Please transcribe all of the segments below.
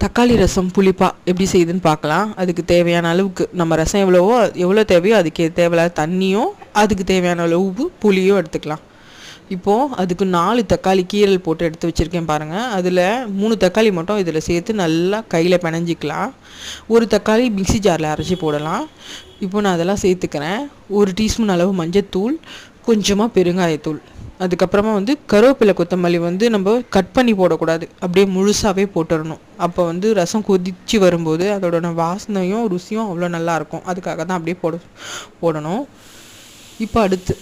தக்காளி ரசம் புளிப்பா எப்படி செய்யுதுன்னு பார்க்கலாம். அதுக்கு தேவையான அளவுக்கு நம்ம ரசம் எவ்வளோ தேவையோ அதுக்கு தேவையில்லாத தண்ணியும் அதுக்கு தேவையான அளவு புளியும் எடுத்துக்கலாம். இப்போது அதுக்கு 4 தக்காளி கீரல் போட்டு எடுத்து வச்சுருக்கேன் பாருங்கள். அதில் 3 தக்காளி மட்டும் இதில் சேர்த்து நல்லா கையில் பிணைஞ்சிக்கலாம். ஒரு தக்காளி மிக்சி ஜாரில் அரைச்சி போடலாம். இப்போ நான் அதெல்லாம் சேர்த்துக்கிறேன். 1 டீஸ்பூன் அளவு மஞ்சத்தூள், கொஞ்சமாக பெருங்காயத்தூள், அதுக்கப்புறமா கருவேப்பிலை கொத்தமல்லி நம்ம கட் பண்ணி போடக்கூடாது, அப்படியே முழுசாகவே போட்டுடணும். அப்போ ரசம் கொதித்து வரும்போது அதோட வாசனையும் ருசியும் அவ்வளோ நல்லாயிருக்கும். அதுக்காக தான் அப்படியே போடணும். இப்போ அடுத்து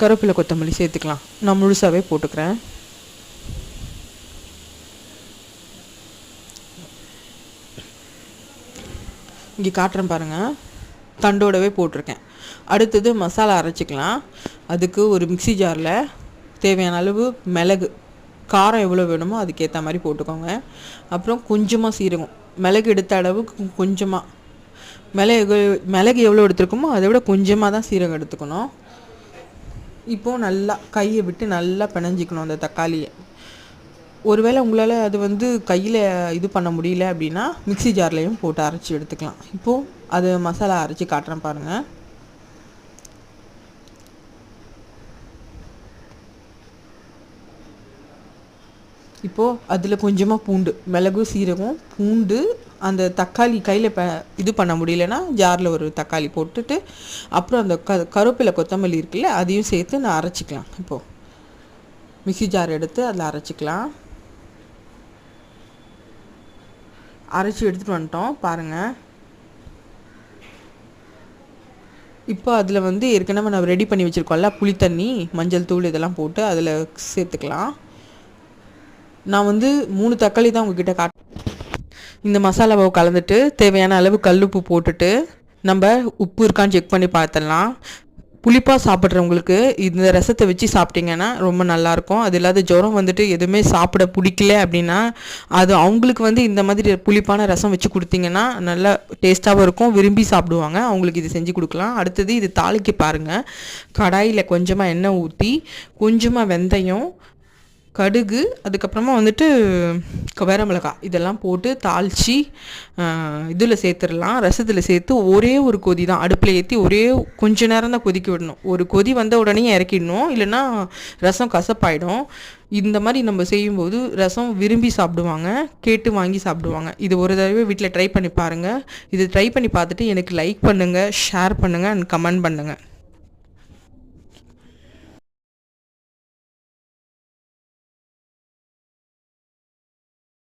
கருவேப்பிலை கொத்தமல்லி சேர்த்துக்கலாம். நான் முழுசாகவே போட்டுக்கிறேன். இங்கே காட்டுறேன் பாருங்கள், தண்டோடவே போட்டிருக்கேன். அடுத்தது மசாலா அரைச்சிக்கலாம். அதுக்கு ஒரு மிக்சி ஜாரில் தேவையான அளவு மிளகு, காரம் எவ்வளோ வேணுமோ அதுக்கேற்ற மாதிரி போட்டுக்கோங்க. அப்புறம் கொஞ்சமாக சீரகம், மிளகு எடுத்த அளவுக்கு கொஞ்சமாக, மிளகு எவ்வளோ எடுத்துருக்கோமோ அதை விட கொஞ்சமாக தான் சீரகம் எடுத்துக்கணும். இப்போது நல்லா கையை விட்டு நல்லா பிணைஞ்சிக்கணும் அந்த தக்காளியை. ஒருவேளை உங்களால் அது கையில் இது பண்ண முடியல அப்படின்னா மிக்சி ஜார்லேயும் போட்டு அரைச்சி எடுத்துக்கலாம். இப்போது அது மசாலா அரைச்சி காட்டுறேன் பாருங்கள். இப்போது அதில் கொஞ்சமாக பூண்டு, மிளகு சீரகம் பூண்டு, அந்த தக்காளி கையில் இது பண்ண முடியலன்னா ஜாரில் ஒரு தக்காளி போட்டுட்டு அப்புறம் அந்த கருவேப்பிலை கொத்தமல்லி இருக்குல்ல அதையும் சேர்த்து நான் அரைச்சிக்கலாம். இப்போது மிக்சி ஜார் எடுத்து அதில் அரைச்சிக்கலாம். அரைச்சி எடுத்துகிட்டு வந்துட்டோம் பாருங்கள். இப்போ அதில் ஏற்கனவே நம்ம ரெடி பண்ணி வச்சுருக்கோம்ல புளித்தண்ணி, மஞ்சள் தூள் இதெல்லாம் போட்டு அதில் சேர்த்துக்கலாம். நான் 3 தக்காளி தான் உங்ககிட்ட இந்த மசாலாவை கலந்துட்டு தேவையான அளவு கல்லுப்பு போட்டுட்டு நம்ம உப்பு இருக்கான்னு செக் பண்ணி பார்த்துடலாம். புளிப்பாக சாப்பிட்றவங்களுக்கு இந்த ரசத்தை வச்சு சாப்பிட்டிங்கன்னா ரொம்ப நல்லாயிருக்கும். அது இல்லாத ஜுரம் எதுவுமே சாப்பிட பிடிக்கல அப்படின்னா அது அவங்களுக்கு இந்த மாதிரி புளிப்பான ரசம் வச்சு கொடுத்தீங்கன்னா நல்லா டேஸ்ட்டாகவும் இருக்கும், விரும்பி சாப்பிடுவாங்க. அவங்களுக்கு இது செஞ்சு கொடுக்கலாம். அடுத்தது இது தாளிக்க பாருங்கள். கடாயில் கொஞ்சமாக எண்ணெய் ஊற்றி கொஞ்சமாக வெந்தயம், கடுகு, அதுக்கப்புறமா வரமிளகாய் இதெல்லாம் போட்டு தாளித்து இதில் சேர்த்துடலாம். ரசத்தில் சேர்த்து ஒரே ஒரு கொதி தான் அடுப்பில் ஏற்றி கொஞ்ச நேரம் தான் கொதிக்க விடணும். ஒரு கொதி வந்த உடனே இறக்கிடணும், இல்லைன்னா ரசம் கசப்பாயிடும். இந்த மாதிரி நம்ம செய்யும்போது ரசம் விரும்பி சாப்பிடுவாங்க, கேட்டு வாங்கி சாப்பிடுவாங்க. இது ஒரு தடவை வீட்டில் ட்ரை பண்ணி பாருங்கள். இது ட்ரை பண்ணி பார்த்துட்டு எனக்கு லைக் பண்ணுங்கள், ஷேர் பண்ணுங்கள் அண்ட் கமெண்ட் பண்ணுங்கள்.